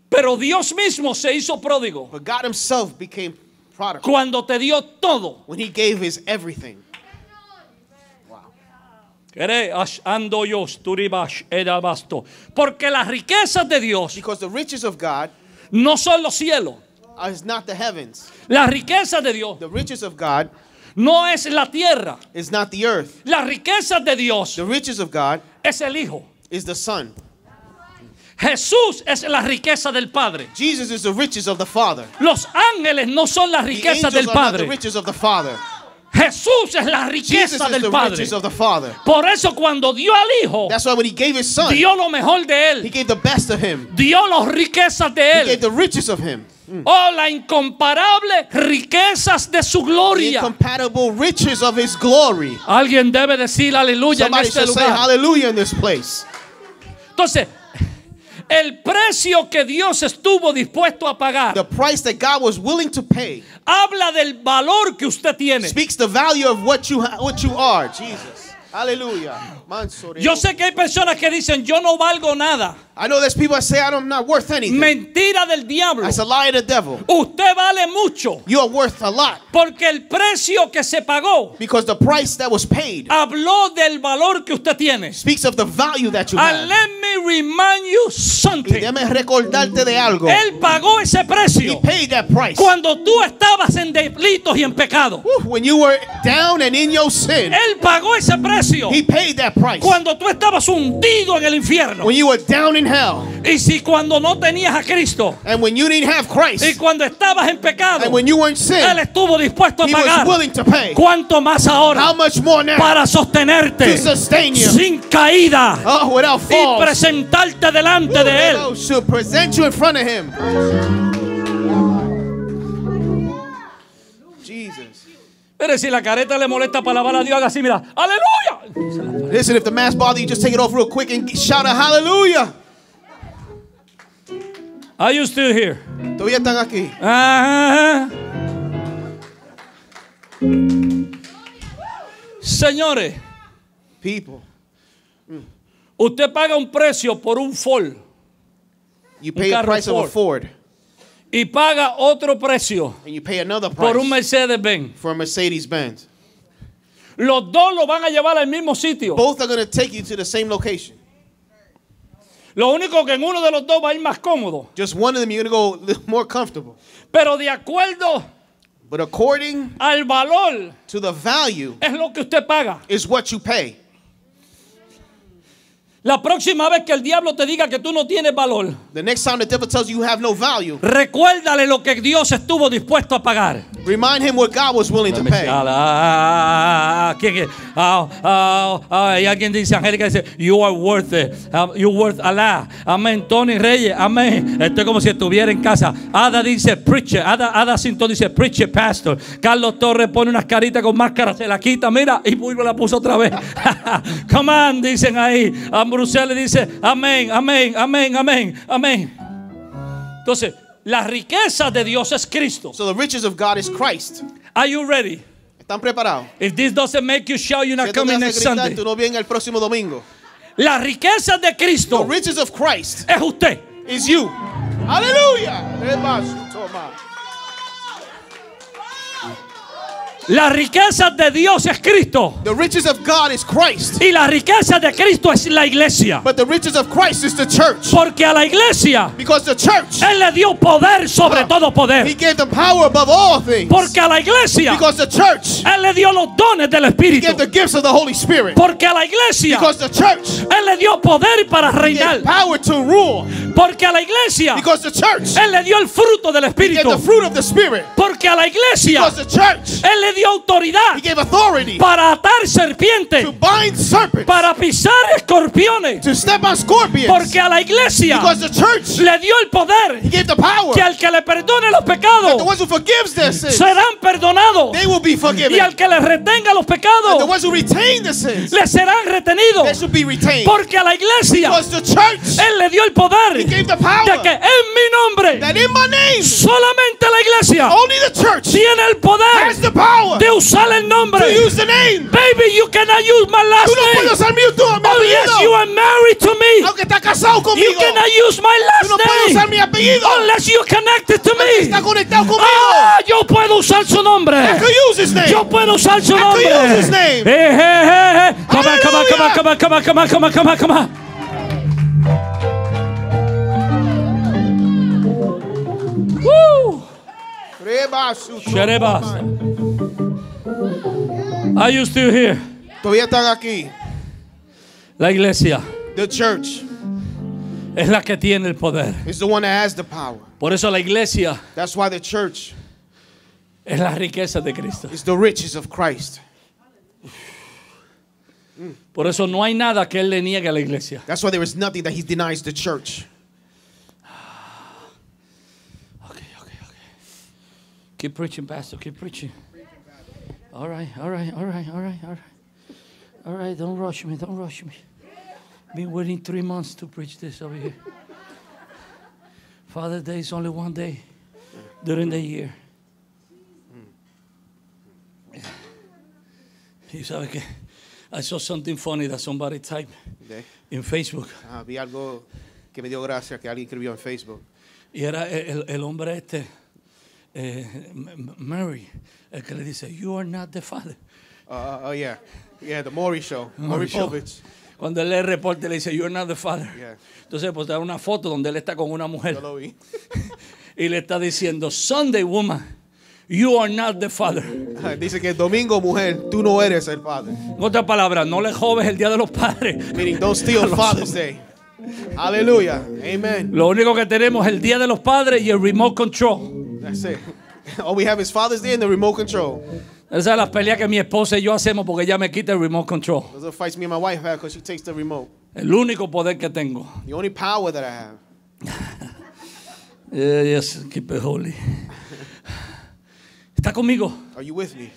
Pero Dios mismo se hizo pródigo But God himself became prodigal cuando te dio todo. when he gave his everything. Porque las riquezas de Dios Because the riches of God no son los cielos. is not the heavens. Las riquezas de Dios The riches of God no es la tierra. is not the earth. Las riquezas de Dios The riches of God es el Hijo. is the Son. Jesús es la riqueza del Padre. Jesus is the riches of the Father. Los ángeles no son las The riquezas angels del are not the Padre. riches of the Father. Jesús es la Jesus riqueza is del the Padre. riches of the Father. Por eso cuando dio al Hijo, That's why when he gave his Son, dio lo mejor de he él. gave the best of him. Dio las riquezas de He gave él. the riches of him. Oh, la incomparable riquezas de su The gloria. incompatible riches of his glory. Alguien debe decir aleluya en Somebody este should say lugar. hallelujah in this place. Entonces, el precio que Dios estuvo dispuesto a pagar The price that God was willing to pay habla del valor que usted tiene. speaks the value of what you are. Jesus. Hallelujah. Yo sé que hay personas que dicen yo no valgo nada. I know there's people that say I'm not worth anything. Mentira del diablo. That's a lie of the devil. Usted vale mucho You are worth a lot porque el precio que se pagó because the price that was paid habló del valor que usted tiene. speaks of the value that you And have. let me remind you Y something. déjame recordarte de algo. Él pagó ese He precio paid that price. cuando tú estabas en delitos y en pecado. When you were down and in your sin, Él pagó ese precio he paid that price. cuando tú estabas hundido en el infierno. When you were down in hell, Y si cuando no tenías a Cristo and when you didn't have y Christ, cuando estabas en pecado, and when you were in Él sin, estuvo dispuesto a he was pagar. willing to pay. ¿Cuánto más ahora How much more now para sostenerte to sustain you? sin caída Oh, without y falls. presentarte delante de Él? Should present you in front of him. Jesus. Pero si la careta le molesta para alabar a Dios, haga así, mira, aleluya. Listen, if the mask bother you, just take it off real quick and shout a hallelujah. Are you still here? Todavía están aquí. Ajá. Señores, People, usted paga un precio por un Ford you pay a carro price of a Ford, y paga otro precio and you pay another por un price Mercedes-Benz. for a Mercedes-Benz. Los dos lo van a llevar al mismo sitio. Both are going to take you to the same location. Lo único que en uno de los dos va a ir más cómodo. Just one of them, you're going to go a little more comfortable. Pero de acuerdo But according al valor to the value es lo que usted paga. is what you pay. La próxima vez que el diablo te diga que tú no tienes valor, The next time the devil tells you you have no value, recuérdale lo que Dios estuvo dispuesto a pagar. remind him what God was willing to pay. ¿Quién es? Y alguien dice, Angélica dice, you are worth it. You worth Allah. Amén. Tony Reyes, amén. Esto es como si estuviera en casa. Ada dice, preacher. Ada Sinton dice, preacher, pastor. Carlos Torres pone unas caritas con máscara, se la quita, mira, y vuelve la puso otra vez. Come on, dicen ahí. Bruselas dice, amén, amén, amén, amén, amén. Entonces, la riqueza de Dios es Cristo. So the riches of God is Christ. Are you ready? ¿Están preparados? If this doesn't make you shout, you're Si not esto te coming hace next gritar, Sunday. tú no vienes el próximo domingo. La riqueza de The Cristo riches of Christ es usted. is you. Hallelujah. La riqueza de Dios es Cristo. The riches of God is Christ. Y la riqueza de Cristo es la iglesia. But the riches of Christ is the church. Porque a la iglesia Because the church, Él le dio poder sobre todo He poder. gave them power above all things. Porque a la iglesia Because the church, Él le dio los dones del He Espíritu. gave the gifts of the Holy Spirit. Porque a la iglesia Because the church Él le dio poder para gave reinar. power to rule. Porque a la iglesia Because the church Él le dio el fruto del gave the Espíritu. fruit of the Spirit. Porque a la iglesia Because the church, Él le dio autoridad He gave authority para atar serpientes, to bind serpents, para pisar escorpiones. to step on scorpions. Porque a la iglesia Because the church, le dio el poder He gave the power que al que le perdone los that the pecados ones who forgives their sins, serán perdonados, they will be y forgiven. al que le retenga los And the pecados ones who retain the sins, le serán they retenidos. should be retained. Porque a la iglesia Because the church, Él le dio el poder He gave the de power que en mi nombre that in my name, solamente la iglesia only the church tiene el has poder the power de usar el to nombre. use the name. Baby, you cannot use my last Tú no puedes name usar mi unless you apellido. are married to me. Aunque está casado You conmigo, cannot use my tú no last puedes usar name mi apellido. unless you connected to Está me. conectado conmigo. Ah, yo puedo usar su nombre. I could use his name. Yo puedo usar su I could nombre. use his name. Hey, hey, hey, hey. Come on, come on, come on, come on, come on, come on, come on, come on, come on. Woo! Sherebas. Are you still here? Todavía están aquí. La iglesia The church es la que tiene el poder. is the one that has the power. Por eso la iglesia That's why the church es la riqueza de Cristo. is the riches of Christ. Por eso no hay nada que Él le niegue a la iglesia. That's why there is nothing that He denies the church. Okay. Keep preaching, Pastor. Keep preaching. All right. All right, don't rush me. Been waiting 3 months to preach this over here. Father's Day is only one day during the year. You sabe que I saw something funny that somebody typed Okay. in Facebook. Vi algo que me dio gracia que alguien escribió en Facebook. Y era el hombre Mary, el que le dice, you are not the father. Yeah, the Maury Show. Maury Show. Povich. Cuando él le reporte le dice, you are not the father. Yeah. Entonces pues da una foto donde él está con una mujer Yo lo vi. y le está diciendo, Sunday woman, you are not the father. Dice que el domingo, mujer, tú no eres el padre. En otras palabras, no le jobes el día de los padres. Meaning, don't steal Father's Day. Hallelujah. Amen. Lo único que tenemos es el día de los padres y el remote control. That's it. All we have is Father's Day and the remote control. Esa es la pelea que mi esposa y yo hacemos porque ella me quita el remote control. Those are fights me and my wife have because she takes the remote. El único poder que tengo. The only power that I have. Yes, keep it holy. ¿Está conmigo? Are you with me?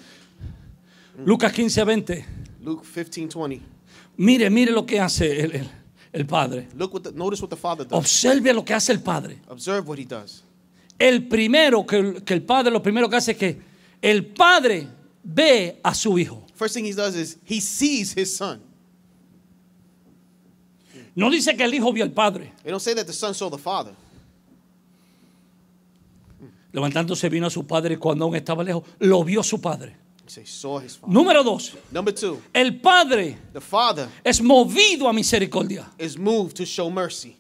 Lucas 15:20. Luke 15:20. Mire lo que hace el padre. Notice what the Father does. Observe lo que hace el padre. Observe what He does. El primero que el padre, lo primero que hace es que el padre ve a su hijo. First thing He does is He sees His son. No dice que el hijo vio al padre. They don't say that the son saw the Father. Levantándose vino a su padre y cuando aún estaba lejos, lo vio su padre. He says, saw His Father. Número 2. Number 2, El padre the Father es movido a misericordia. is moved to show mercy.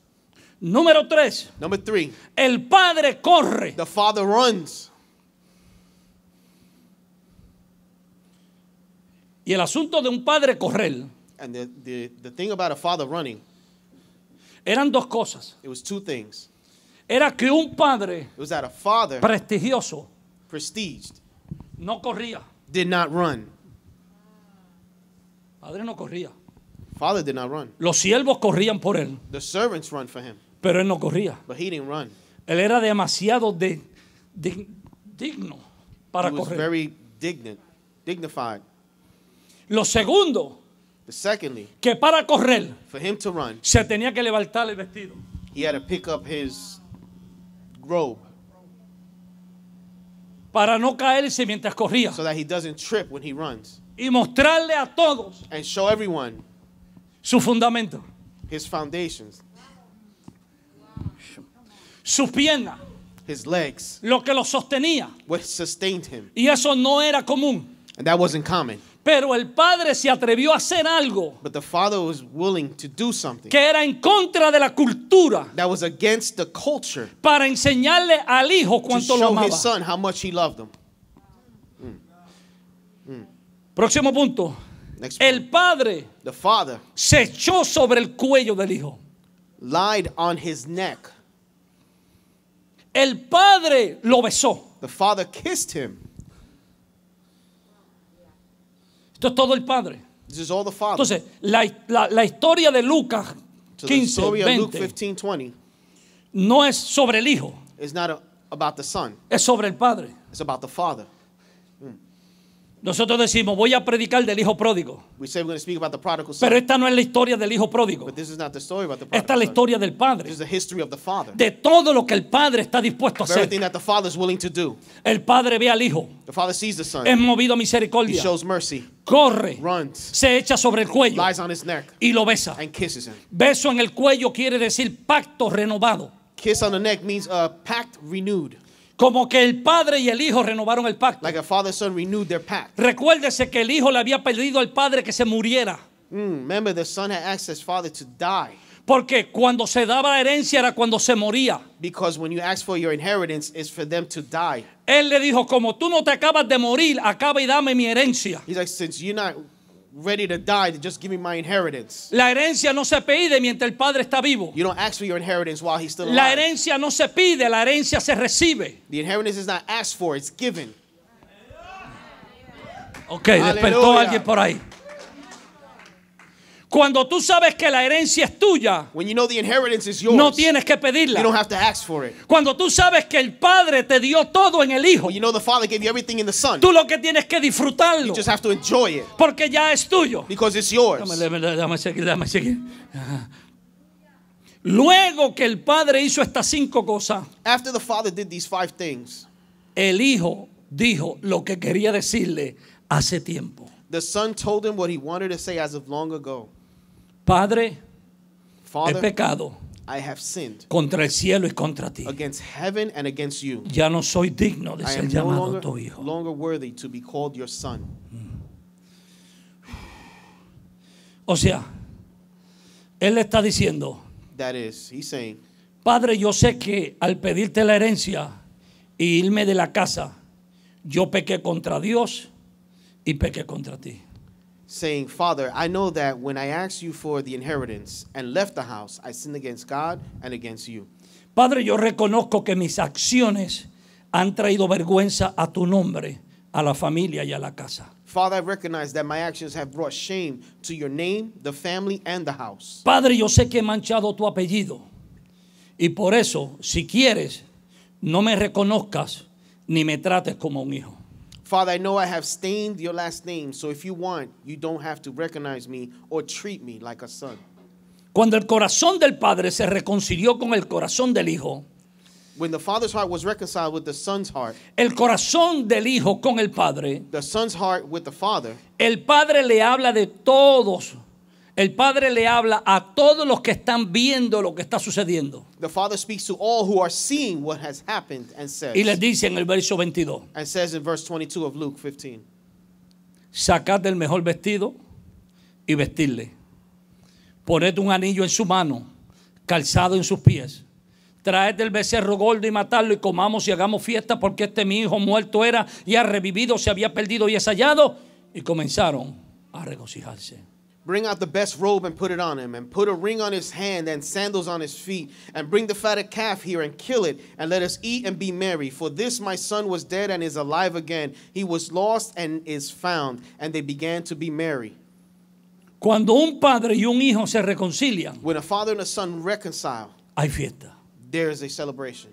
Número 3. Number 3, El padre corre. the Father runs. Y el asunto de un padre correr And the thing about a father running, eran dos cosas. it was two things. Era que un padre It was that a father, prestigioso prestiged, no corría. did not run. Padre no corría. Father did not run. Los siervos corrían por él, The servants run for him, pero él no corría. but he didn't run. Él era demasiado digno para He was correr. very dignified. Lo segundo, Secondly, que para correr for him to run, se tenía que levantar el vestido. he had to pick up his robe Para no caerse mientras corría. so that he doesn't trip when he runs, Y mostrarle a todos and show everyone su fundamento. his foundations, Sus piernas, his legs, lo que lo sostenía. what sustained him. Y eso no era común. And that wasn't common. Pero el padre se atrevió a hacer algo But the father was willing to do something que era en contra de la cultura that was against the culture para enseñarle al hijo to cuánto lo show amaba. his son how much he loved him. Próximo punto. Next point. El padre The father se echó sobre el cuello del hijo. lied on his neck. El padre lo besó. The father kissed him. Esto es todo el padre. This is all the father. Entonces, la historia de Lucas So the 15, story of Luke 20 15:20 no es sobre el hijo, is not about the son. es sobre el padre. It's about the father. Nosotros decimos, voy a predicar del hijo pródigo. We say we're going to speak about the prodigal Pero son. esta no es la historia del hijo pródigo. But this is not the story about the Esta es prodigal la son. historia del This padre. is the history of the father. De todo lo que el padre está dispuesto a Of hacer. everything that the father is willing to do. El padre ve al hijo, The father sees the son. es movido a He misericordia, shows mercy, corre, runs, se echa sobre el cuello lies on his neck, y lo besa. and kisses him. Beso en el cuello quiere decir pacto renovado. Kiss on the neck means a pact renewed. Como que el padre y el hijo renovaron el pacto. Like a father and son renewed their pact. Recuérdese que el hijo le había pedido al padre que se muriera. Remember, the son had asked his father to die. Porque cuando se daba la herencia era cuando se moría. Because when you ask for your inheritance, it's for them to die. Él le dijo, como tú no te acabas de morir, acaba y dame mi herencia. He's like, since you're not ready to die, just give me my inheritance. La herencia no se pide mientras el padre está vivo. You don't ask for your inheritance while he's still La alive. herencia no se pide, la herencia se recibe. The inheritance is not asked for, it's given. Ok, despertó Aleluya. alguien por ahí. Cuando tú sabes que la herencia es tuya, When you know the inheritance is yours, no tienes que you don't pedirla. have to ask for it. Cuando tú sabes que el padre te dio todo en el hijo, When you know the father gave you everything in the son, tú lo que tienes que disfrutarlo, you just have to enjoy it porque ya es tuyo. because it's yours. Déjame seguir. Ajá. Luego que el padre hizo estas 5 cosas, After the father did these 5 things, el hijo dijo lo que quería decirle hace tiempo. the son told him what he wanted to say as of long ago. Padre, he Father, pecado I have sinned contra el cielo y contra ti. against heaven and against you. Ya no soy digno de I ser am no llamado tu hijo. longer worthy to be called your son. O sea, él le está diciendo, That is, he's saying, Padre, yo sé que al pedirte la herencia y irme de la casa, yo pequé contra Dios y pequé contra ti. saying, Father, I know that when I asked you for the inheritance and left the house, I sinned against God and against you. Padre, yo reconozco que mis acciones han traído vergüenza a tu nombre, a la familia y a la casa. Father, I recognize that my actions have brought shame to your name, the family, and the house. Padre, yo sé que he manchado tu apellido y por eso, si quieres, no me reconozcas ni me trates como un hijo. Father, I know I have stained your last name, so if you want, you don't have to recognize me or treat me like a son. Cuando el corazón del padre se reconcilió con el corazón del hijo, When the father's heart was reconciled with the son's heart, el corazón del hijo con el padre, the son's heart with the father, el padre le habla de todos. El padre le habla a todos los que están viendo lo que está sucediendo. the father speaks to all who are seeing what has happened and says, Y les dice en el verso 22, and says in verse 22 of Luke 15, sacad el mejor vestido y vestirle. Poned un anillo en su mano, calzado en sus pies. Traed el becerro gordo y matadlo y comamos y hagamos fiesta porque este mi hijo muerto era y ha revivido, se había perdido y es hallado. Y comenzaron a regocijarse. bring out the best robe and put it on him, and put a ring on his hand and sandals on his feet, and bring the fatted calf here and kill it, and let us eat and be merry. For this my son was dead and is alive again. He was lost and is found. And they began to be merry. Cuando un padre y un hijo se reconcilian, When a father and a son reconcile, hay fiesta. there is a celebration.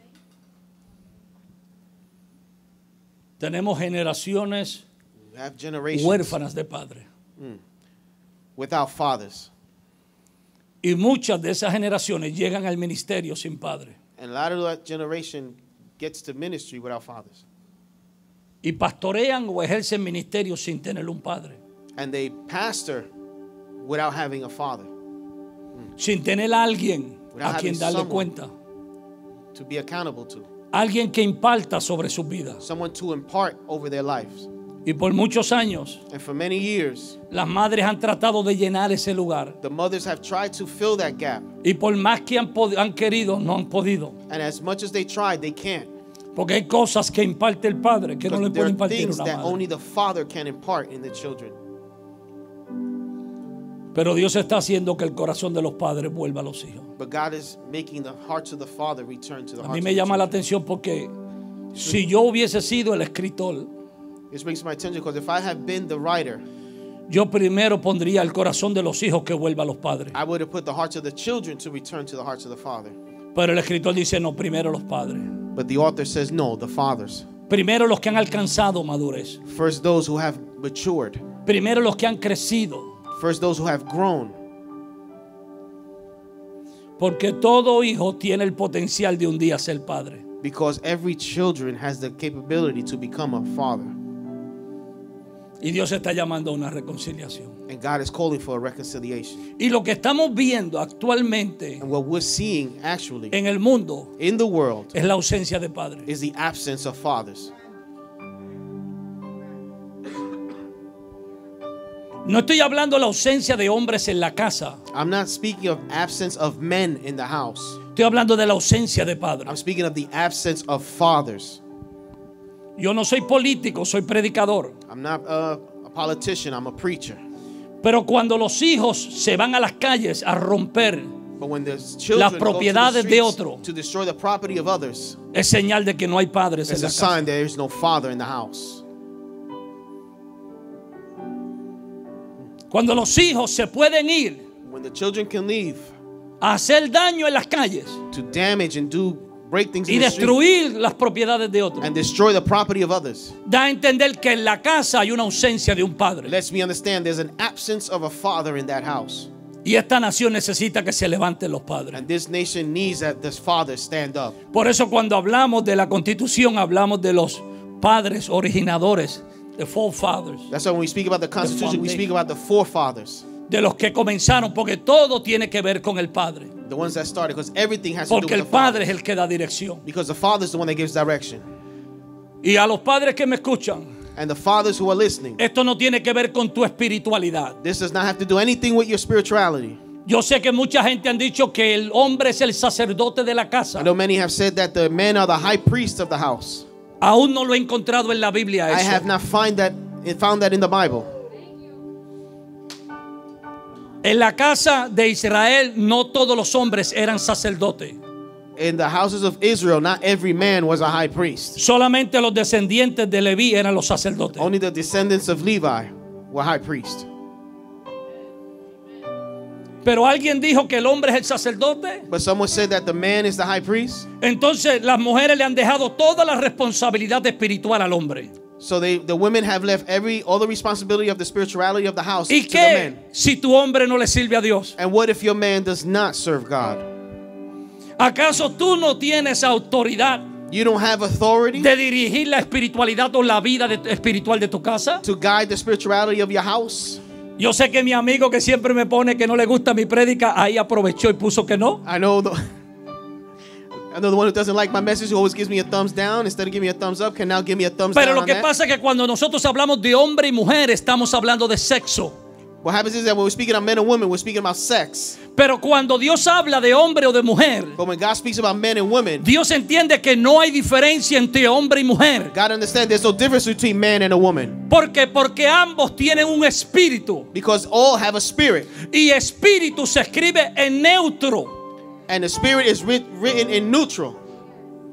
Tenemos generaciones We have generations huérfanas de padre. without fathers. Y muchas de esas generaciones llegan al ministerio sin padre. And a lot of that generation gets to ministry without fathers. Y pastorean o ejercen ministerio sin tener un padre. And they pastor without having a father, Sin tener a alguien Without a quien having darle someone. cuenta. to be accountable to. Alguien que imparta sobre sus vidas. Someone to impart over their lives. Y por muchos años, And for many years, las madres han tratado de llenar ese lugar. the mothers have tried to fill that gap. Y por más que han querido, no han podido. And as much as they tried, they can't. Porque hay cosas que imparte el padre que no le Because there puede are impartir things una that madre. only the father can impart in the children. Pero Dios está haciendo que el corazón de los padres vuelva a los hijos. But God is making the hearts of the father return to the A hearts mí of me the llama la children. atención porque si yo hubiese sido el escritor, This brings my attention because if I had been the writer, yo primero pondría el corazón de los hijos que vuelva a los padres. I would have put the hearts of the children to return to the hearts of the father. Pero el escritor dice no, primero los padres. But the author says no, the fathers. Primero los que han alcanzado madurez. First those who have matured. Primero los que han crecido. First those who have grown. Porque todo hijo tiene el potencial de un día ser padre. Because every children has the capability to become a father. Y Dios está llamando a una reconciliación. And God is calling for a reconciliation. Y lo que estamos viendo actualmente And what we're seeing actually en el mundo in the world es la ausencia de padres. is the absence of fathers. No estoy hablando de la ausencia de hombres en la casa. I'm not speaking of absence of men in the house. Estoy hablando de la ausencia de padres. I'm speaking of the absence of fathers. Yo no soy político, soy predicador. I'm not a politician, I'm a preacher. Pero cuando los hijos se van a las calles a romper, But when the children las go to the propiedades de streets otro, to destroy the property of others, es señal de que no hay padres en it's la a casa. sign there is no father in the house. Cuando los hijos se pueden ir When the children can leave a hacer daño en las calles to damage and break things y in the street destruir las propiedades de otros, and destroy the property of others, da a entender que en la casa hay una ausencia de un padre. lets me understand there's an absence of a father in that house. Y esta nación necesita que se levanten los padres. And this nation needs that this father stand up. Por eso cuando hablamos de la Constitución hablamos de los padres originadores, the forefathers, That's why when we speak about the Constitution, we speak about the forefathers, de los que comenzaron, porque todo tiene que ver con el padre. the ones that started, because everything has to do Porque with el the padre father. es el que da dirección. Because the father is the one that gives direction. Y a los padres que me escuchan, And the fathers who are listening, esto no tiene que ver con tu espiritualidad. this does not have to do anything with your spirituality. Yo sé que mucha gente han dicho que el hombre es el sacerdote de la I casa. know many have said that the men are the high priest of the house. Aún no lo he encontrado en la Biblia I eso. have not found that in the Bible. En la casa de Israel no todos los hombres eran sacerdotes. In the houses of Israel, not every man was a high priest. Solamente los descendientes de Leví eran los sacerdotes. Only the descendants of Levi were high priests. Pero alguien dijo que el hombre es el sacerdote. But someone said that the man is the high priest. Entonces las mujeres le han dejado toda la responsabilidad espiritual al hombre. So the women have left all the responsibility of the spirituality of the house ¿Y to the qué men. si tu hombre no le sirve a Dios? And what if your man does not serve God? ¿Acaso tú no tienes autoridad You don't have authority de dirigir la espiritualidad o la vida espiritual de tu casa? to guide the spirituality of your house? Yo sé que mi amigo que siempre me pone que no le gusta mi prédica, ahí aprovechó y puso que no. I know the one who doesn't like my message, who always gives me a thumbs down instead of giving me a thumbs up, can now give me a thumbs Pero down lo on que that. pasa es que cuando nosotros hablamos de hombre y mujer, estamos hablando de sexo. What happens is that when we're speaking of men and women, we're speaking about sex. Pero cuando Dios habla de hombre o de mujer, But when God speaks about men and women, Dios entiende que no hay diferencia entre hombre y mujer. God understands there's no difference between man and a woman. ¿Por qué? Porque ambos tienen un espíritu. Because all have a spirit. Y espíritu se escribe en neutro. And the spirit is written in neutral.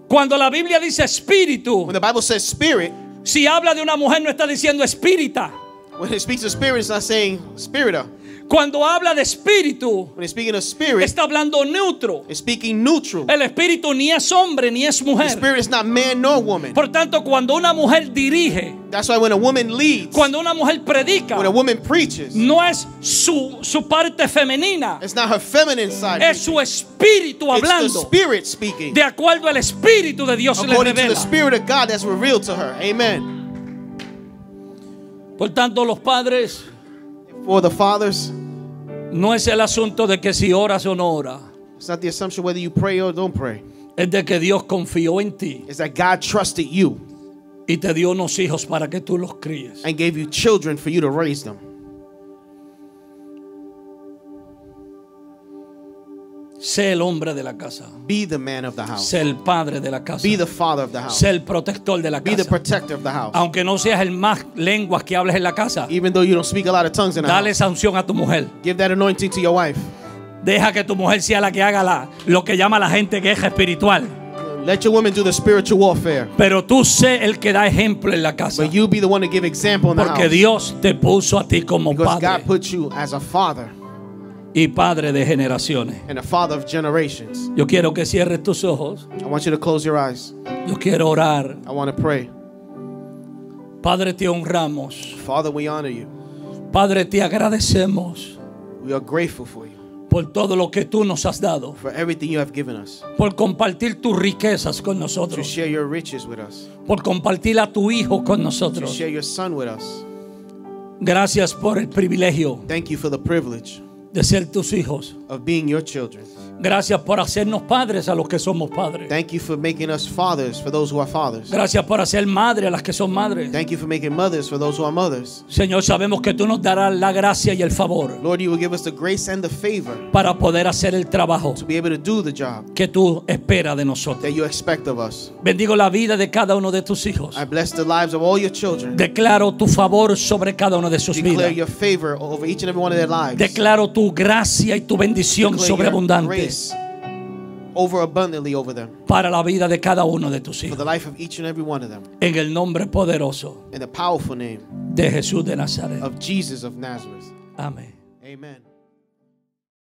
Cuando la Biblia dice espíritu, When the Bible says spirit, si habla de una mujer no está diciendo espírita. when it speaks of spirit, it's not saying spirita. Cuando habla de espíritu, When it's speaking of spirit, está hablando neutro. it's speaking neutral. El espíritu ni es hombre ni es The mujer. spirit is not man nor woman. Por tanto, cuando una mujer dirige, That's why when a woman leads, cuando una mujer predica, when a woman preaches, no es su parte femenina, it's not her feminine side. es su espíritu It's the hablando spirit speaking. de acuerdo al espíritu de Dios le According to the revela. spirit of God that's revealed to her. Amen. Por tanto, los padres, For the fathers, no es el asunto de que si oras o no oras, it's not the assumption whether you pray or don't pray. es de que Dios confió en ti It's that God trusted you y te dio unos hijos para que tú los críes. and gave you children for you to raise them. Sé el hombre de la casa. Be the man of the house. Sé el padre de la casa. Be the father of the house. Sé el protector de la Be the casa. protector of the house. Aunque no seas el más lenguas que hables en la casa, Even though you don't speak a lot of tongues in the dale house, esa unción a tu mujer. give that anointing to your wife. Deja que tu mujer sea la que haga lo que llama la gente guerra espiritual. Let your woman do the spiritual warfare, Pero tú sé el que da ejemplo en la casa. but you be the one to give example in the Porque house. Dios te puso a ti como Because padre God put you as a father y padre de generaciones. and a father of generations. Yo quiero que cierres tus ojos. I want you to close your eyes. Yo quiero orar. I want to pray. Padre, te honramos. Father, we honor you. Padre, te agradecemos We are grateful for you, por todo lo que tú nos has dado, for everything you have given us, por compartir tus riquezas con to nosotros, share your riches with us, por compartir a tu Hijo con to nosotros. share your son with us. Gracias por el privilegio Thank you for the privilege de ser tus hijos. of being your children. Gracias por hacernos padres a los que somos padres. Thank you for making us fathers for those who are fathers. Gracias por hacer madre a las que son madres. Thank you for making mothers for those who are mothers. Señor, sabemos que tú nos darás la gracia y el favor Lord, you will give us the grace and the favor para poder hacer el trabajo to be able to do the job que tú esperas de nosotros. that you expect of us. Bendigo la vida de cada uno de tus hijos. I bless the lives of all your children. Declaro tu favor sobre cada uno de sus Declare vidas. your favor over each and every one of their lives. Declaro tu gracia y tu bendición Declare your sobreabundante grace over abundantly over them, para la vida de cada uno de tus for hijos. the life of each and every one of them. En el nombre poderoso In the powerful name de Jesús de Nazaret. of Jesus of Nazareth. Amén. Amen.